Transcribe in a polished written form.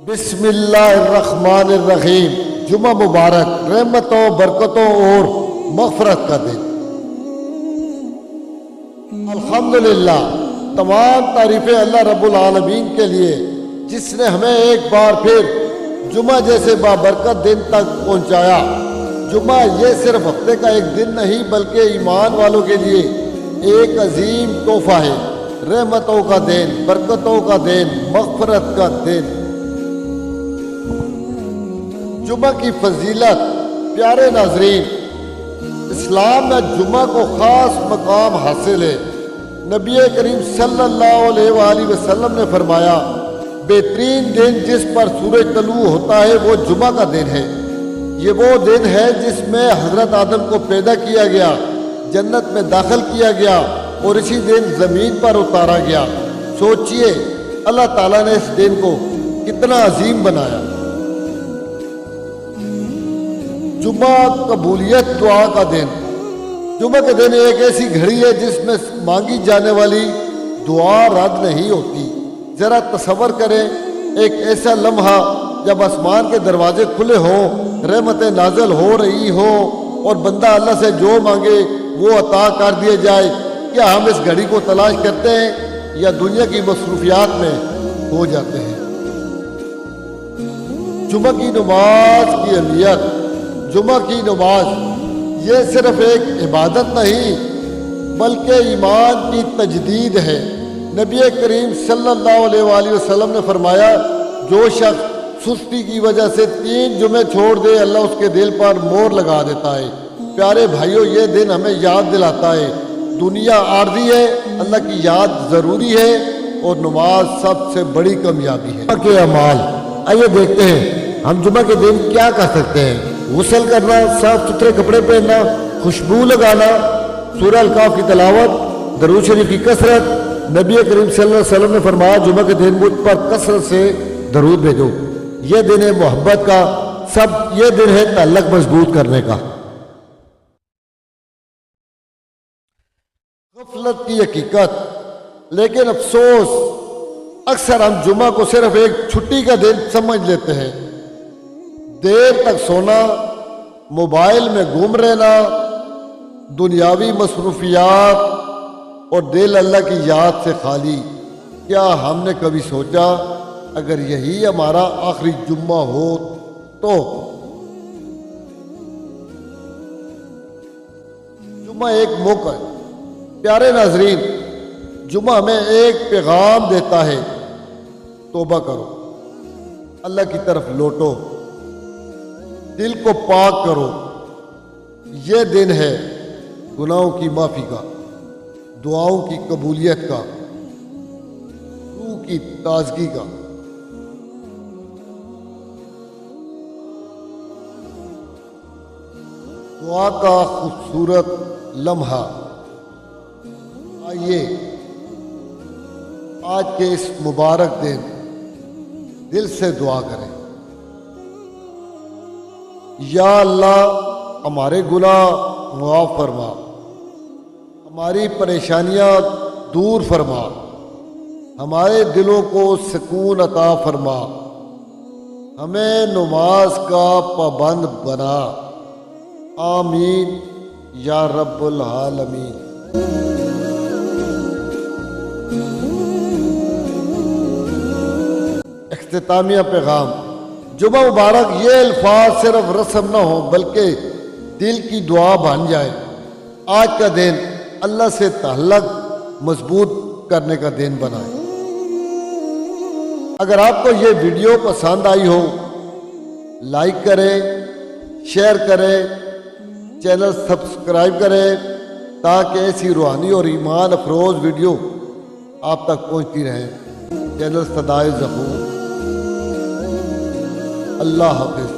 بسم اللہ الرحمن الرحیم۔ جمعہ مبارک، رحمتوں، برکتوں اور مغفرت کا دن۔ الحمدللہ، تمام تعریفیں اللہ رب العالمین کے لیے جس نے ہمیں ایک بار پھر جمعہ جیسے بابرکت دن تک پہنچایا۔ جمعہ یہ صرف ہفتے کا ایک دن نہیں بلکہ ایمان والوں کے لیے ایک عظیم تحفہ ہے، رحمتوں کا دن، برکتوں کا دن، مغفرت کا دن۔ جمعہ کی فضیلت، پیارے ناظرین، اسلام میں جمعہ کو خاص مقام حاصل ہے۔ نبی کریم صلی اللہ علیہ وآلہ وسلم نے فرمایا، بہترین دن جس پر سورج طلوع ہوتا ہے وہ جمعہ کا دن ہے۔ یہ وہ دن ہے جس میں حضرت آدم کو پیدا کیا گیا، جنت میں داخل کیا گیا اور اسی دن زمین پر اتارا گیا۔ سوچئے اللہ تعالیٰ نے اس دن کو کتنا عظیم بنایا۔ جمعہ قبولیت دعا کا دن۔ جمعہ کے دن ایک ایسی گھڑی ہے جس میں مانگی جانے والی دعا رد نہیں ہوتی۔ ذرا تصور کریں، ایک ایسا لمحہ جب آسمان کے دروازے کھلے ہوں، رحمتیں نازل ہو رہی ہوں اور بندہ اللہ سے جو مانگے وہ عطا کر دیا جائے۔ کیا ہم اس گھڑی کو تلاش کرتے ہیں یا دنیا کی مصروفیات میں ہو جاتے ہیں؟ جمعہ کی نماز کی اہمیت۔ جمعہ کی نماز یہ صرف ایک عبادت نہیں بلکہ ایمان کی تجدید ہے۔ نبی کریم صلی اللہ علیہ وآلہ وسلم نے فرمایا، جو شخص سستی کی وجہ سے 3 جمعے چھوڑ دے اللہ اس کے دل پر مہر لگا دیتا ہے۔ پیارے بھائیوں، یہ دن ہمیں یاد دلاتا ہے دنیا عارضی ہے، اللہ کی یاد ضروری ہے اور نماز سب سے بڑی کامیابی ہے۔ جمعہ کے اعمال، آئیے دیکھتے ہیں ہم جمعہ کے دن کیا کر سکتے ہیں۔ غسل کرنا، صاف ستھرے کپڑے پہننا، خوشبو لگانا، سورہ الکاف کی تلاوت، درود شریف کی کثرت۔ نبی کریم صلی اللہ علیہ وسلم نے فرمایا، جمعہ کے دن مجھ پر کثرت سے درود بھیجو۔ یہ دن ہے محبت کا، یہ دن ہے تعلق مضبوط کرنے کا۔ غفلت کی حقیقت، لیکن افسوس اکثر ہم جمعہ کو صرف ایک چھٹی کا دن سمجھ لیتے ہیں۔ دیر تک سونا، موبائل میں گم رہنا، دنیاوی مصروفیات اور دل اللہ کی یاد سے خالی۔ کیا ہم نے کبھی سوچا اگر یہی ہمارا آخری جمعہ ہو تو؟ جمعہ ایک موقع ہے۔ پیارے ناظرین، جمعہ ہمیں ایک پیغام دیتا ہے، توبہ کرو، اللہ کی طرف لوٹو، دل کو پاک کرو۔ یہ دن ہے گناہوں کی معافی کا، دعاؤں کی قبولیت کا، روح کی تازگی کا۔ دعا کا خوبصورت لمحہ۔ آئیے آج کے اس مبارک دن دل سے دعا کریں، یا اللہ ہمارے گناہ معاف فرما، ہماری پریشانیاں دور فرما، ہمارے دلوں کو سکون عطا فرما، ہمیں نماز کا پابند بنا۔ آمین یا رب العالمین۔ اختتامیہ پیغام۔ جمعہ مبارک یہ الفاظ صرف رسم نہ ہو بلکہ دل کی دعا بن جائے۔ آج کا دن اللہ سے تعلق مضبوط کرنے کا دن بنائے۔ اگر آپ کو یہ ویڈیو پسند آئی ہو، لائک کریں، شیئر کریں، چینل سبسکرائب کریں تاکہ ایسی روحانی اور ایمان افروز ویڈیو آپ تک پہنچتی رہیں۔ چینل صدائے ظہور۔ اللہ حافظ۔